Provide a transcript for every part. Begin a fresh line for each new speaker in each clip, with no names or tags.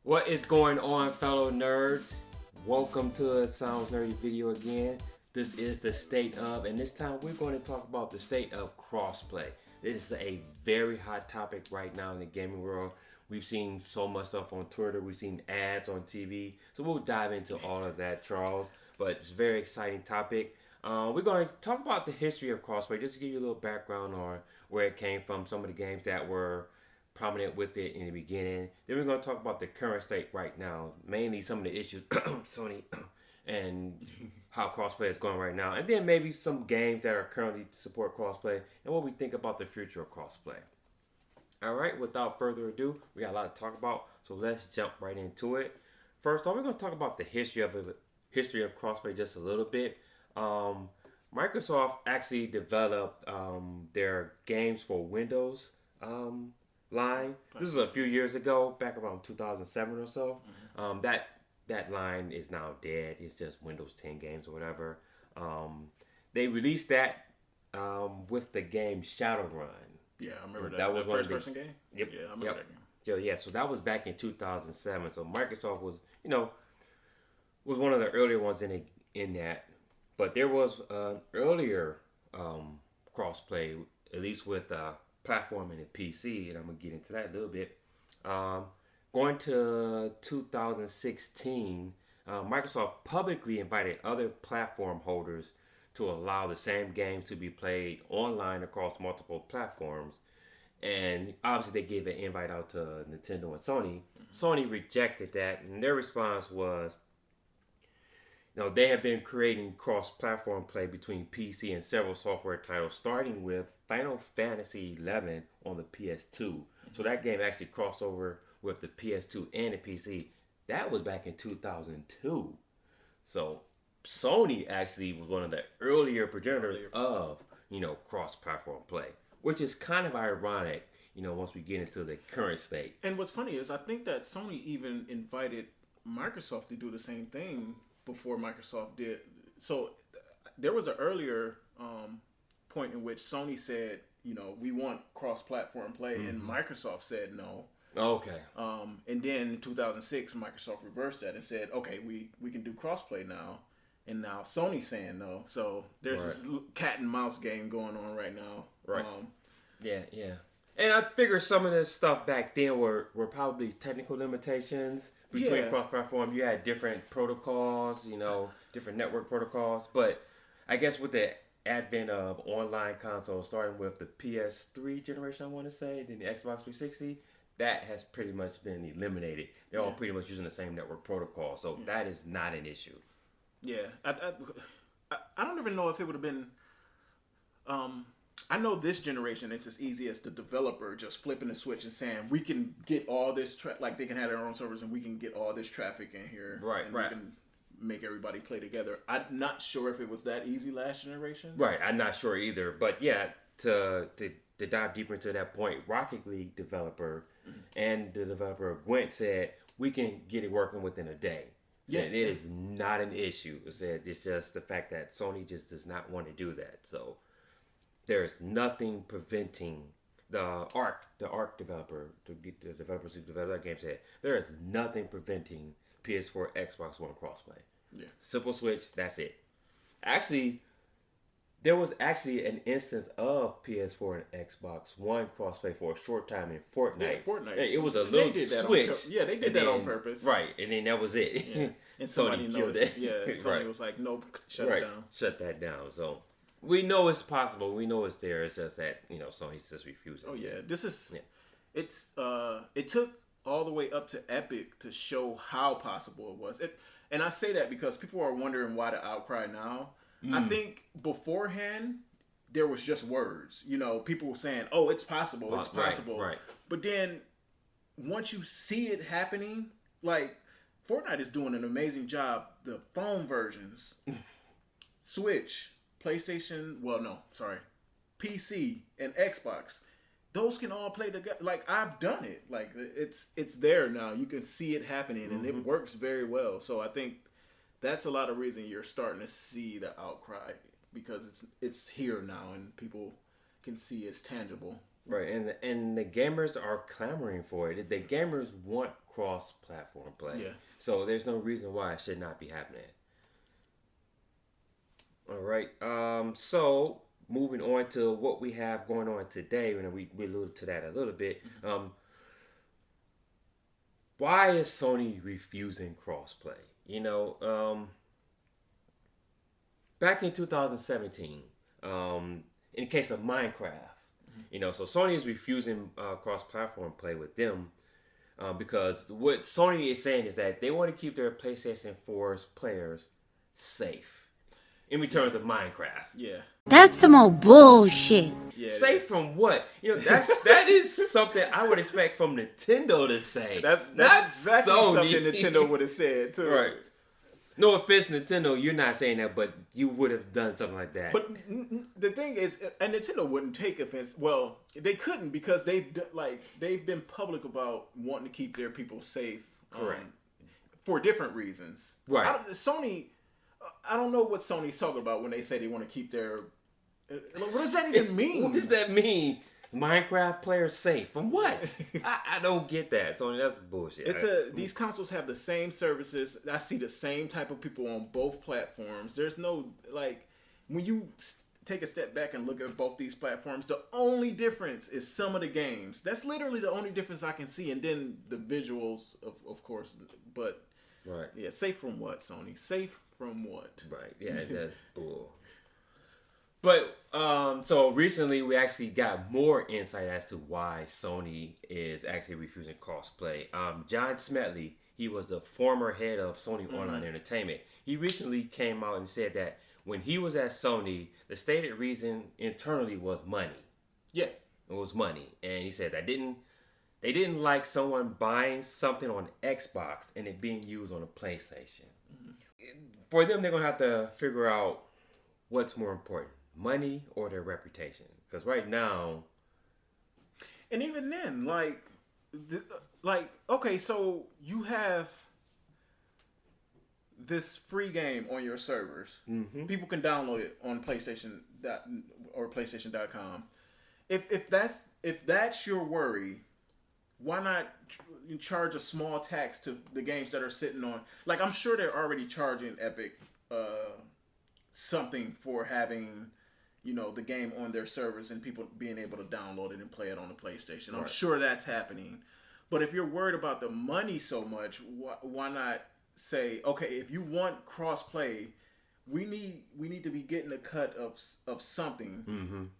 What is going on, fellow nerds? Welcome to a Sounds Nerdy video again. This is the State of, and this time we're going to talk about the state of crossplay. This is a very hot topic right now in the gaming world. We've seen so much stuff on Twitter. We've seen ads on TV. So we'll dive into all of that, Charles. But it's a very exciting topic. We're going to talk about the history of crossplay, just to give you a little background on where it came from, some of the games that were prominent with it in the beginning. Then we're going to talk about the current state right now, mainly some of the issues Sony and how crossplay is going right now, and then maybe some games that are currently support crossplay and what we think about the future of crossplay. All right, without further ado, we got a lot to talk about, so let's jump right into it. First off, we're going to talk about the history of crossplay just a little bit. Microsoft actually developed their games for Windows line. This is a few years ago, back around 2007 or so. That line is now dead. It's just Windows 10 games or whatever. They released that with the game Shadowrun.
Yeah, I remember that. That was the first person game?
Yep.
Yeah, I remember that game.
Yeah, so that was back in 2007. So Microsoft was one of the earlier ones in that. But there was an earlier crossplay, at least with platform and the PC, and I'm going to get into that a little bit. Going to 2016, Microsoft publicly invited other platform holders to allow the same game to be played online across multiple platforms. And obviously they gave an invite out to Nintendo and Sony. Sony rejected that, and their response was, they have been creating cross-platform play between PC and several software titles, starting with Final Fantasy XI on the PS2. So that game actually crossed over with the PS2 and the PC. That was back in 2002. So Sony actually was one of the earlier progenitors of, cross-platform play, which is kind of ironic, once we get into the current state.
And what's funny is I think that Sony even invited Microsoft to do the same thing before Microsoft did. So there was an earlier point in which Sony said, we want cross-platform play, and Microsoft said no.
Okay.
And then in 2006, Microsoft reversed that and said, okay, we can do crossplay now. And now Sony's saying no. So there's this cat and mouse game going on right now.
Right. Yeah. And I figure some of this stuff back then were probably technical limitations between cross-platform. You had different protocols, different network protocols. But I guess with the advent of online consoles, starting with the PS3 generation, I want to say, then the Xbox 360, that has pretty much been eliminated. They're all pretty much using the same network protocol. So that is not an issue.
Yeah. I don't even know if it would have been... I know this generation, it's as easy as the developer just flipping the switch and saying, we can get all this, like they can have their own servers and we can get all this traffic in here.
Right.
We can make everybody play together. I'm not sure if it was that easy last generation.
Right, I'm not sure either. But yeah, to dive deeper into that point, Rocket League developer and the developer of Gwent said, we can get it working within a day. Yeah, it is not an issue. It's just the fact that Sony just does not want to do that. So there's nothing preventing the Arc developer, the developers who develop that game said, there is nothing preventing PS4, Xbox One crossplay.
Yeah.
Simple switch, that's it. Actually, there was an instance of PS4 and Xbox One crossplay for a short time in Fortnite.
Yeah, Fortnite.
It was a little switch.
They did that on purpose.
Right, and then that was it.
Yeah. And Sony killed it. Yeah, Sony was like, nope, shut it down.
Shut that down. So we know it's possible. We know it's there. It's just that, Sony's just refusing.
Oh, yeah. It took all the way up to Epic to show how possible it was. And I say that because people are wondering why the outcry now. I think beforehand, there was just words. People were saying, oh, it's possible. It's possible.
Right.
But then once you see it happening, like Fortnite is doing an amazing job. The phone versions, Switch, PlayStation, PC and Xbox, those can all play together. Like, I've done it. Like, it's there now. You can see it happening, and it works very well. So I think that's a lot of reason you're starting to see the outcry, because it's here now and people can see it's tangible.
Right, and the gamers are clamoring for it. The gamers want cross-platform play.
Yeah.
So there's no reason why it should not be happening. All right. So moving on to what we have going on today, and we alluded to that a little bit. Why is Sony refusing crossplay? You know, back in 2017, in the case of Minecraft, you know, so Sony is refusing cross-platform play with them because what Sony is saying is that they want to keep their PlayStation 4's players safe in returns of Minecraft.
Yeah.
That's some old bullshit.
Yeah,
Safe from what? You know, that is something I would expect from Nintendo to say.
That's
not
exactly
Sony.
something Nintendo would have said too.
Right. No offense, Nintendo, you're not saying that, but you would have done something like that.
But the thing is, and Nintendo wouldn't take offense. Well, they couldn't because they've been public about wanting to keep their people safe.
Correct.
For different reasons.
Right.
Sony, I don't know what Sony's talking about when they say they want to keep their. What does that even mean?
What does that mean? Minecraft players safe from what? I don't get that. Sony, that's bullshit.
These consoles have the same services. I see the same type of people on both platforms. There's no when you take a step back and look at both these platforms, the only difference is some of the games. That's literally the only difference I can see, and then the visuals, of course. But
right,
yeah, safe from what, Sony? Safe from what?
Right, yeah, that's bull. But so recently we actually got more insight as to why Sony is actually refusing crossplay. John Smedley, he was the former head of Sony Online Entertainment. He recently came out and said that when he was at Sony, the stated reason internally was money.
Yeah,
it was money, and he said that they didn't like someone buying something on Xbox and it being used on a PlayStation. For them, they're gonna have to figure out what's more important. Money or their reputation? Because right now,
and even then, okay, so you have this free game on your servers. Mm-hmm. People can download it on PlayStation or PlayStation.com. If that's your worry, why not charge a small tax to the games that are sitting on? Like, I'm sure they're already charging Epic something for having, you know, the game on their servers and people being able to download it and play it on the PlayStation. I'm sure that's happening. But if you're worried about the money so much, why not say, okay, if you want cross-play, we need to be getting a cut of something.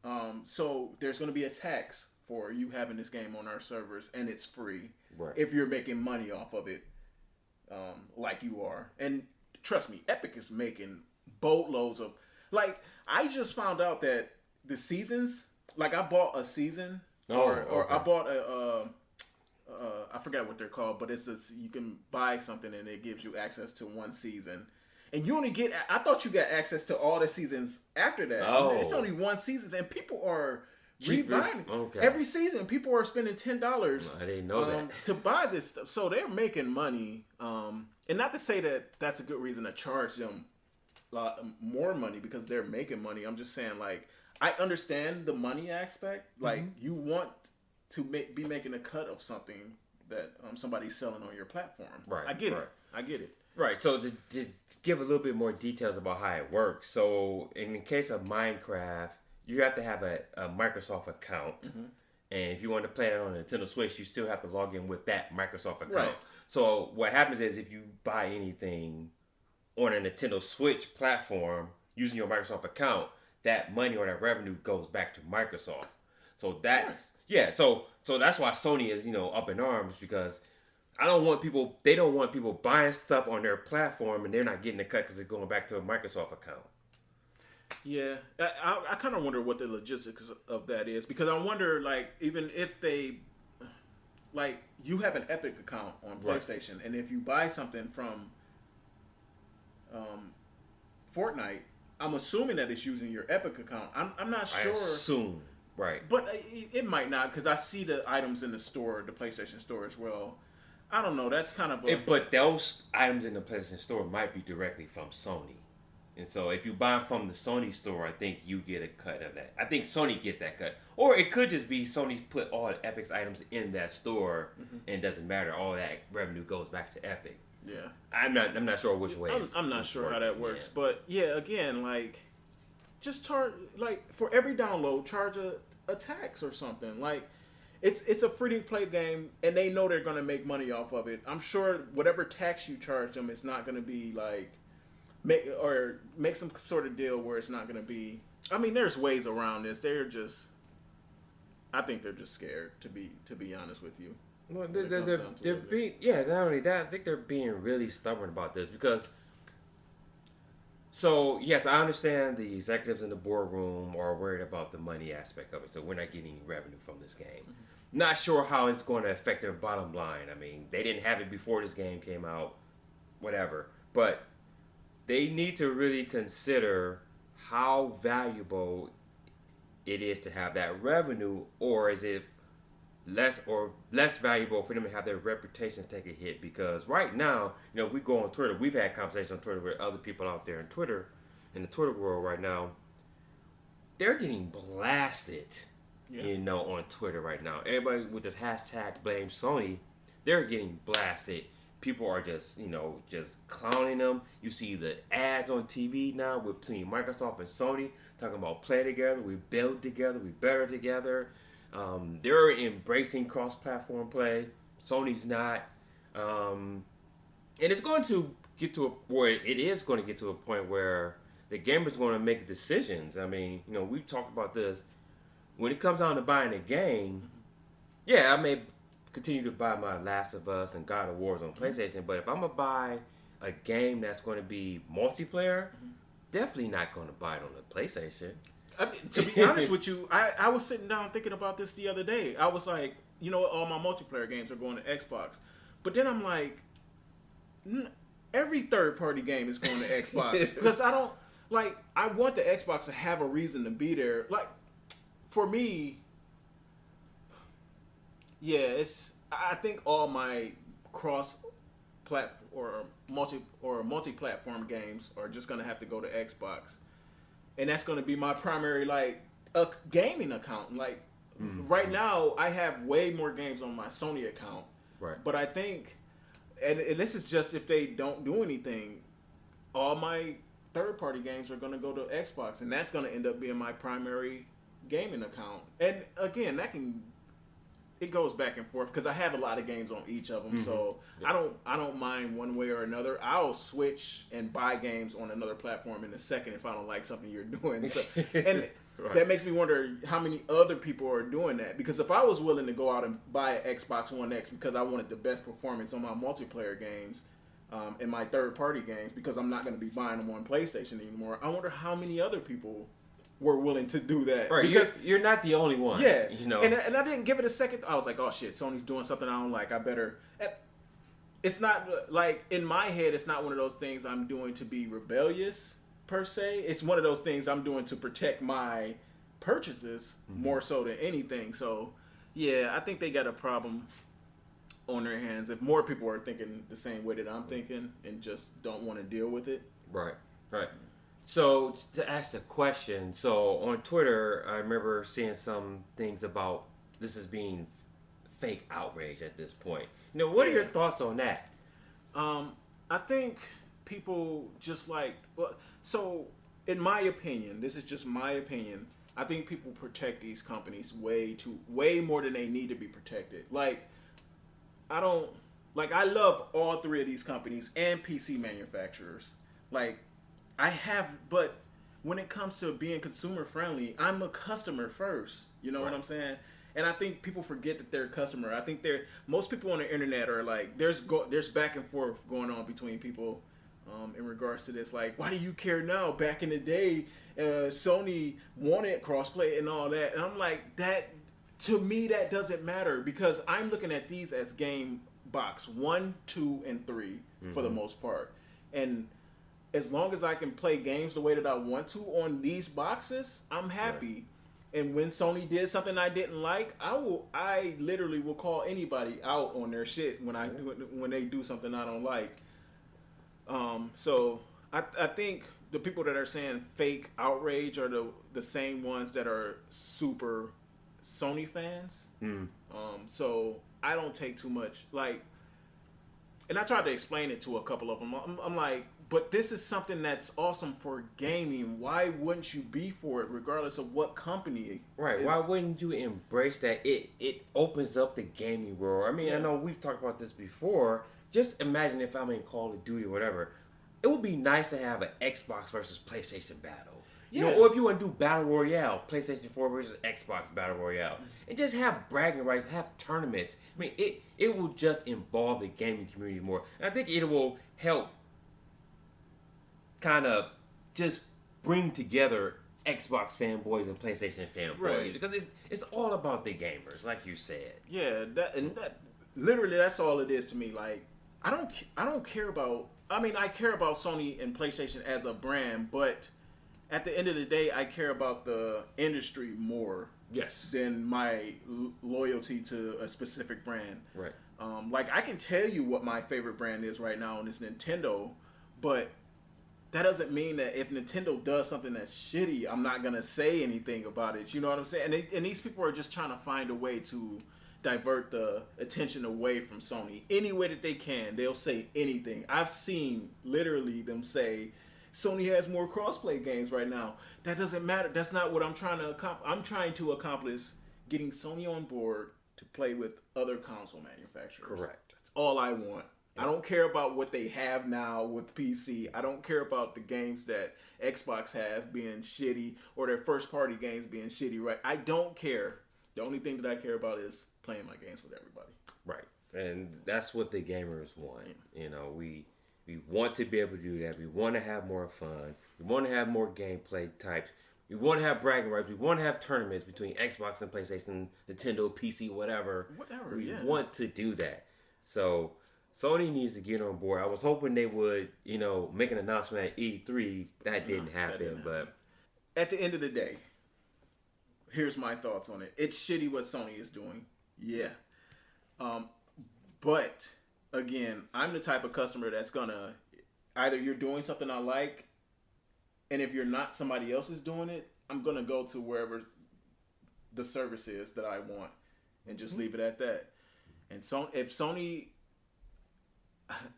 Mm-hmm. So there's going to be a tax for you having this game on our servers, and it's free if you're making money off of it, like you are. And trust me, Epic is making boatloads of. Like, I just found out that the seasons, like, I bought a season, or I bought I forgot what they're called, but you can buy something and it gives you access to one season. And you only I thought you got access to all the seasons after that.
Oh.
It's only one season, and people are rebuying. Okay. Every season, people are spending $10
I didn't know that.
to buy this stuff. So they're making money. And not to say that that's a good reason to charge them more money because they're making money. I'm just saying, like, I understand the money aspect. Like, you want to be making a cut of something that somebody's selling on your platform. Right. I get it.
Right. So to give a little bit more details about how it works. So in the case of Minecraft, you have to have a Microsoft account. Mm-hmm. And if you want to play it on a Nintendo Switch, you still have to log in with that Microsoft account. Right. So what happens is if you buy anything on a Nintendo Switch platform using your Microsoft account, that money or that revenue goes back to Microsoft. So that's so that's why Sony is, you know, up in arms, because they don't want people buying stuff on their platform and they're not getting a cut because it's going back to a Microsoft account.
Yeah, I kind of wonder what the logistics of that is, because I wonder, like, even if they, like, you have an Epic account on PlayStation, and if you buy something from Fortnite, I'm assuming that it's using your Epic account. I'm not sure. I
assume, right?
But it might not, because I see the items in the store, the PlayStation Store as well. I don't know. That's kind of
but those items in the PlayStation Store might be directly from Sony. And so if you buy from the Sony store, I think you get a cut of that. I think Sony gets that cut. Or it could just be Sony put all the Epic's items in that store, and it doesn't matter. All that revenue goes back to Epic.
Yeah.
I'm not sure which way.
I'm not sure how that works.
Yeah.
But yeah, again, like, just charge, like, for every download, charge a tax or something. Like, it's a free to play game, and they know they're gonna make money off of it. I'm sure whatever tax you charge them, it's not gonna be like make some sort of deal where it's not gonna be. I mean, there's ways around this. I think they're just scared, to be honest with you.
Well, they're being, yeah. Not only that, I think they're being really stubborn about this because. So yes, I understand the executives in the boardroom are worried about the money aspect of it. So we're not getting revenue from this game. Mm-hmm. Not sure how it's going to affect their bottom line. I mean, they didn't have it before this game came out, whatever. But they need to really consider how valuable it is to have that revenue, or is it less valuable for them to have their reputations take a hit? Because right now, you know, we go on Twitter. We've had conversations on Twitter with other people out there in the Twitter world right now. They're getting blasted, you know, on Twitter right now. Everybody with this hashtag blame Sony, they're getting blasted. People are just clowning them. You see the ads on TV now between Microsoft and Sony talking about play together, we build together, we better together. They're embracing cross-platform play. Sony's not, and it's going to get to a point where the gamer's going to make decisions. I mean, you know, we've talked about this. When it comes down to buying a game, yeah, I may continue to buy my Last of Us and God of War on PlayStation, but if I'm gonna buy a game that's going to be multiplayer, definitely not going to buy it on the PlayStation.
I mean, to be honest with you, I was sitting down thinking about this the other day. I was like, you know, all my multiplayer games are going to Xbox. But then I'm like, every third-party game is going to Xbox. Because I want the Xbox to have a reason to be there. Like, for me, yeah, I think all my cross-platform or multi-platform games are just going to have to go to Xbox. And that's going to be my primary, like, gaming account. Like, right now, I have way more games on my Sony account.
Right.
But I think, and this is just if they don't do anything, all my third-party games are going to go to Xbox. And that's going to end up being my primary gaming account. And, again, it goes back and forth because I have a lot of games on each of them. So I don't mind one way or another. I'll switch and buy games on another platform in a second if I don't like something you're doing. So, and that makes me wonder how many other people are doing that. Because if I was willing to go out and buy an Xbox One X because I wanted the best performance on my multiplayer games and my third-party games, because I'm not going to be buying them on PlayStation anymore, I wonder how many other people were willing to do that.
Right, because you're not the only one.
Yeah,
you know.
And I didn't give it a second. I was like, oh shit, Sony's doing something I don't like. I better. It's not like in my head. It's not one of those things I'm doing to be rebellious per se. It's one of those things I'm doing to protect my purchases more so than anything. So yeah, I think they got a problem on their hands if more people are thinking the same way that I'm thinking and just don't want to deal with it.
Right. So to ask the question, so on Twitter, I remember seeing some things about this as being fake outrage at this point. You know, what are your thoughts on that?
I think people just so in my opinion, this is just my opinion, I think people protect these companies way more than they need to be protected. I love all three of these companies and PC manufacturers. But when it comes to being consumer friendly, I'm a customer first. You know what I'm saying? And I think people forget that they're a customer. I think most people on the internet are like, there's back and forth going on between people in regards to this. Like, why do you care now? Back in the day, Sony wanted crossplay and all that. And I'm like, to me, that doesn't matter because I'm looking at these as game box 1, 2, and 3 for the most part. And as long as I can play games the way that I want to on these boxes, I'm happy. Right. And when Sony did something I didn't like, I literally will call anybody out on their shit when they do something I don't like. So I think the people that are saying fake outrage are the same ones that are super Sony fans. So I don't take too much, like, and I tried to explain it to a couple of them. I'm like, but this is something that's awesome for gaming. Why wouldn't you be for it, regardless of what company?
Right. Why wouldn't you embrace that? It opens up the gaming world. I mean, I know we've talked about this before. Just imagine if I'm in Call of Duty or whatever. It would be nice to have an Xbox versus PlayStation battle. You know, or if you want to do Battle Royale, PlayStation 4 versus Xbox Battle Royale. And just have bragging rights, have tournaments. I mean, it will just involve the gaming community more. And I think it will help kind of just bring together Xbox fanboys and PlayStation fanboys.
Right.
Because it's all about the gamers, like you said.
Yeah, that literally, that's all it is to me. Like, I don't care about, I mean, I care about Sony and PlayStation as a brand, but at the end of the day, I care about the industry more.
Yes.
Than my loyalty to a specific brand.
Right.
Like, I can tell you what my favorite brand is right now, and it's Nintendo, but that doesn't mean that if Nintendo does something that's shitty, I'm not gonna say anything about it. You know what I'm saying? And these people are just trying to find a way to divert the attention away from Sony any way that they can. They'll say anything. I've seen literally them say Sony has more crossplay games right now. That doesn't matter. That's not what I'm trying to accomplish. I'm trying to accomplish getting Sony on board to play with other console manufacturers.
Correct.
That's all I want. I don't care about what they have now with PC. I don't care about the games that Xbox has being shitty or their first party games being shitty, right? I don't care. The only thing that I care about is playing my games with everybody.
Right. And that's what the gamers want. You know, we want to be able to do that. We want to have more fun. We want to have more gameplay types. We want to have bragging rights. We want to have tournaments between Xbox and PlayStation, Nintendo, PC, whatever. We want to do that. So Sony needs to get on board. I was hoping they would, you know, make an announcement at E3. That didn't happen. But
at the end of the day, here's my thoughts on it. It's shitty what Sony is doing. Yeah. But again, I'm the type of customer that's gonna, either you're doing something I like, and if you're not, somebody else is doing it, I'm gonna go to wherever the service is that I want and just leave it at that. And so if Sony,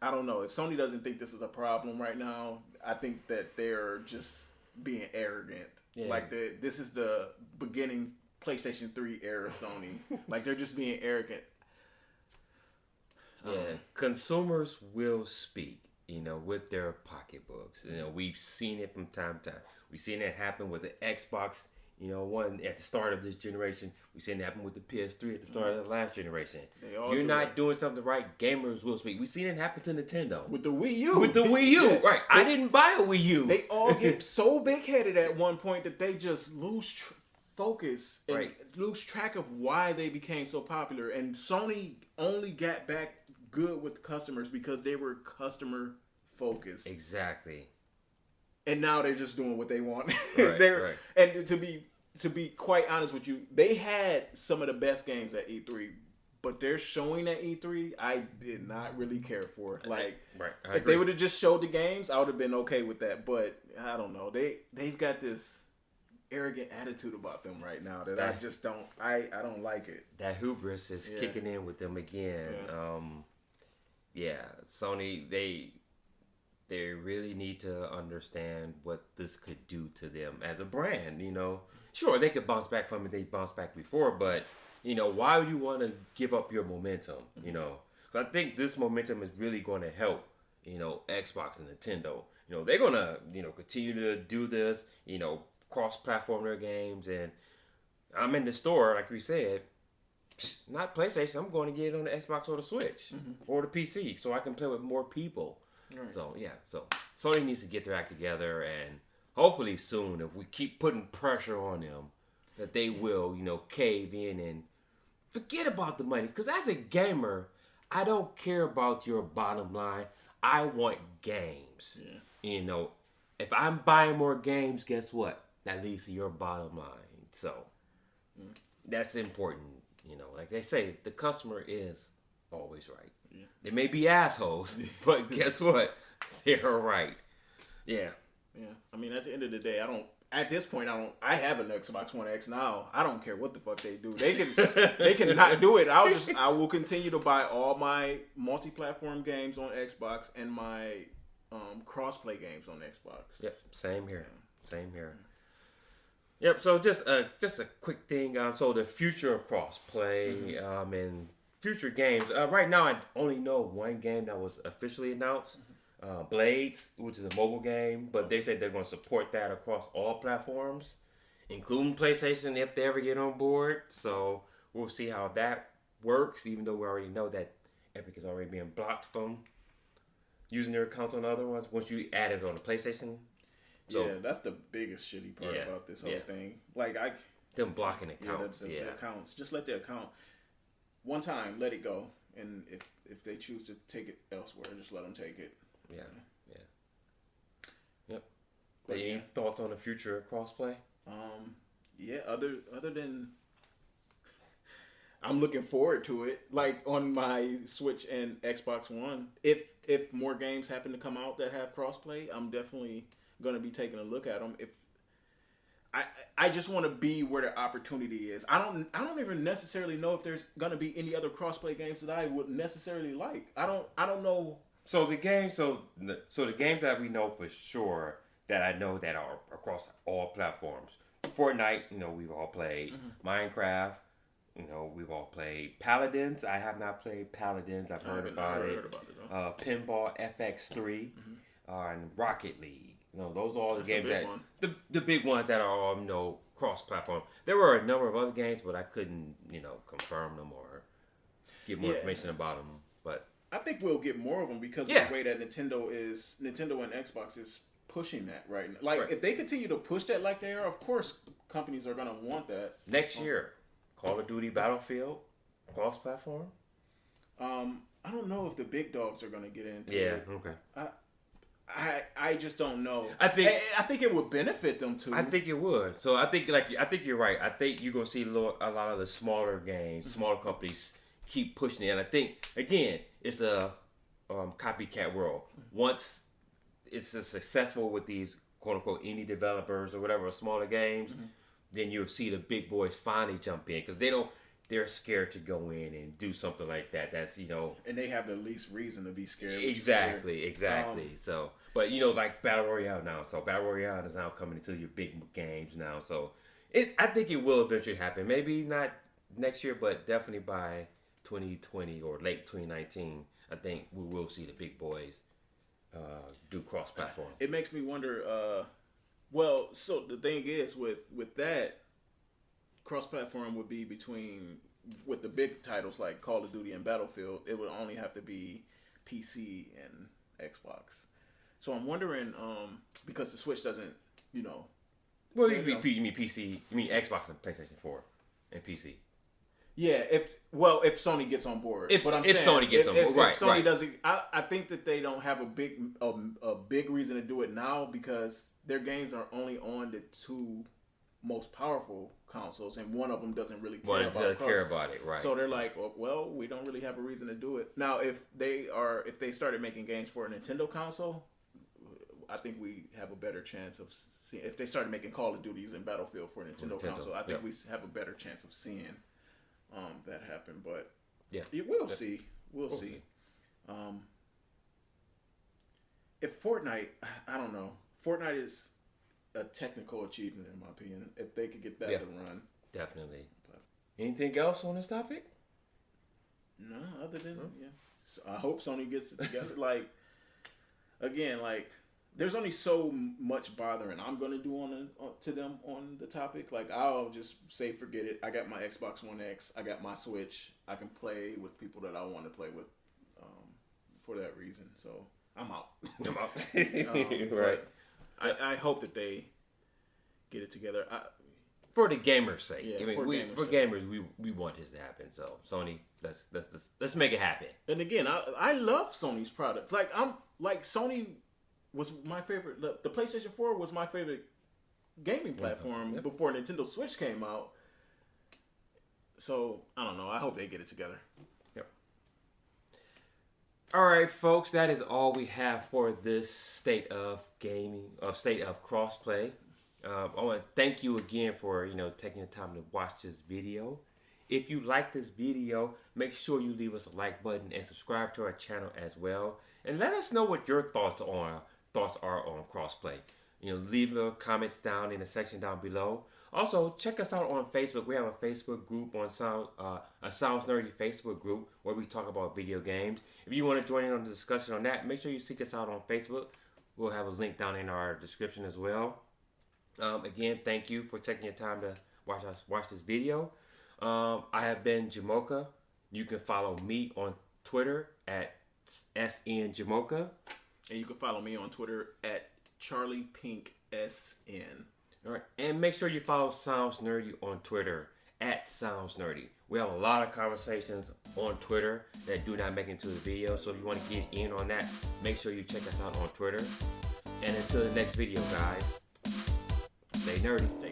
I don't know, if Sony doesn't think this is a problem right now, I think that they're just being arrogant. Yeah. Like this is the beginning PlayStation 3 era Sony. Like, they're just being arrogant.
Yeah, consumers will speak, you know, with their pocketbooks. You know, we've seen it from time to time. We've seen it happen with the Xbox, you know, one at the start of this generation. We've seen it happen with the PS3 at the start of the last generation. You're not doing something right, gamers will speak. We've seen it happen to Nintendo.
With the Wii U.
With the Wii U, right. I didn't buy a Wii U.
They all get so big-headed at one point that they just lose focus and lose track of why they became so popular. And Sony only got back good with customers because they were customer focused.
Exactly.
And now they're just doing what they want.
Right.
And to be quite honest with you, they had some of the best games at E3, but their showing at E3, I did not really care for. Like, if they would have just showed the games, I would have been okay with that. But I don't know. They've got this arrogant attitude about them right now that I just don't. I don't like it.
That hubris is kicking in with them again. Sony, they really need to understand what this could do to them as a brand. You know, sure, they could bounce back from it. They bounced back before, but you know, why would you want to give up your momentum? You know, because I think this momentum is really going to help. You know, Xbox and Nintendo. You know, they're gonna continue to do this. You know, cross-platform their games, and I'm in the store, like we said. Not PlayStation. I'm going to get it on the Xbox or the Switch or the PC, so I can play with more people. Right. So Sony needs to get their act together, and hopefully soon, if we keep putting pressure on them, that they will, cave in and forget about the money. Because as a gamer, I don't care about your bottom line. I want games. Yeah. If I'm buying more games, guess what? That leads to your bottom line. So that's important. Like they say, the customer is always right. Yeah. They may be assholes, but guess what? They're right. Yeah.
Yeah. I mean, at the end of the day, I don't. At this point, I have an Xbox One X now. I don't care what the fuck they do. They can not do it. I will continue to buy all my multi-platform games on Xbox and my crossplay games on Xbox.
Yep, same here. Same here. Yep. So just a quick thing. So the future of crossplay and future games. Right now, I only know one game that was officially announced. Blades, which is a mobile game, but they said they're going to support that across all platforms, including PlayStation if they ever get on board. So we'll see how that works, even though we already know that Epic is already being blocked from using their accounts on other ones once you add it on the PlayStation. So,
yeah, that's the biggest shitty part about this whole thing. Like
them blocking accounts.
The accounts. Just let the account one time, let it go, and if they choose to take it elsewhere, just let them take it.
Yeah. Yep. But any thoughts on the future of crossplay?
Yeah. Other than, I'm looking forward to it. Like on my Switch and Xbox One, if more games happen to come out that have crossplay, I'm definitely gonna be taking a look at them. If I just want to be where the opportunity is. I don't even necessarily know if there's gonna be any other crossplay games that I would necessarily like. I don't know.
So the games that we know for sure that I know that are across all platforms. Fortnite, we've all played. Minecraft, we've all played. Paladins, I have not played Paladins. I've heard about it. Pinball FX3, and Rocket League. Those are all the games that the big ones that are all cross-platform. There were a number of other games, but I couldn't confirm them or get more information about them. But
I think we'll get more of them because of the way that Nintendo and Xbox is pushing that right now. Like, if they continue to push that like they are, of course, companies are going to want that.
Next year, Call of Duty Battlefield, cross-platform?
I don't know if the big dogs are going to get into it.
Yeah, okay.
I just don't know.
I
think it would benefit them too.
I think it would. So I think you're right. I think you're going to see a lot of the smaller games, smaller companies keep pushing it. And I think, again, it's a copycat world. Once it's successful with these quote-unquote indie developers or whatever, smaller games, then you'll see the big boys finally jump in because they're scared to go in and do something like that. That's,
and they have the least reason to be scared.
Exactly. So, but like Battle Royale now. So Battle Royale is now coming into your big games now. So I think it will eventually happen. Maybe not next year, but definitely by 2020 or late 2019, I think we will see the big boys do cross-platform.
It makes me wonder. So the thing is with that, cross-platform would be with the big titles like Call of Duty and Battlefield. It would only have to be PC and Xbox. So I'm wondering, because the Switch doesn't,
Well, you mean PC? You mean Xbox and PlayStation 4 and PC?
Yeah, if Sony gets on board.
If Sony gets on board, right?
If Sony doesn't, I think that they don't have a big reason to do it now because their games are only on the two most powerful consoles, and one of them doesn't really care about it, right? So they're like, well, we don't really have a reason to do it now. If they started making games for a Nintendo console, I think we have a better chance of seeing. If they started making Call of Duties and Battlefield for a Nintendo console, I think we have a better chance of seeing that happen. But we'll see. We'll see. If Fortnite, I don't know. Fortnite is a technical achievement, in my opinion. If they could get that to run,
definitely. Anything else on this topic?
No, other than So I hope Sony gets it together. Again, there's only so much bothering I'm gonna do to them on the topic. Like, I'll just say forget it. I got my Xbox One X. I got my Switch. I can play with people that I want to play with for that reason. So I'm out. Right. I hope that they get it together.
For the gamers' sake.
Yeah,
for gamers, we want this to happen. So Sony, let's make it happen.
And again, I love Sony's products. Sony was my favorite. The PlayStation 4 was my favorite gaming platform before Nintendo Switch came out. So I don't know. I hope they get it together.
All right, folks, that is all we have for this State of State of Crossplay. I want to thank you again for taking the time to watch this video. If you like this video, make sure you leave us a like button and subscribe to our channel as well. And let us know what your thoughts are on crossplay. Leave the comments down in the section down below. Also, check us out on Facebook. We have a Facebook group on a Sounds Nerdy Facebook group where we talk about video games. If you want to join in on the discussion on that, make sure you seek us out on Facebook. We'll have a link down in our description as well. Again, thank you for taking your time to watch this video. I have been Jamocha. You can follow me on Twitter at SNJamocha.
And you can follow me on Twitter at CharliePinkSN.
All right, and make sure you follow Sounds Nerdy on Twitter at Sounds Nerdy. We have a lot of conversations on Twitter that do not make it into the video, so if you want to get in on that, make sure you check us out on Twitter. And until the next video, guys, stay nerdy.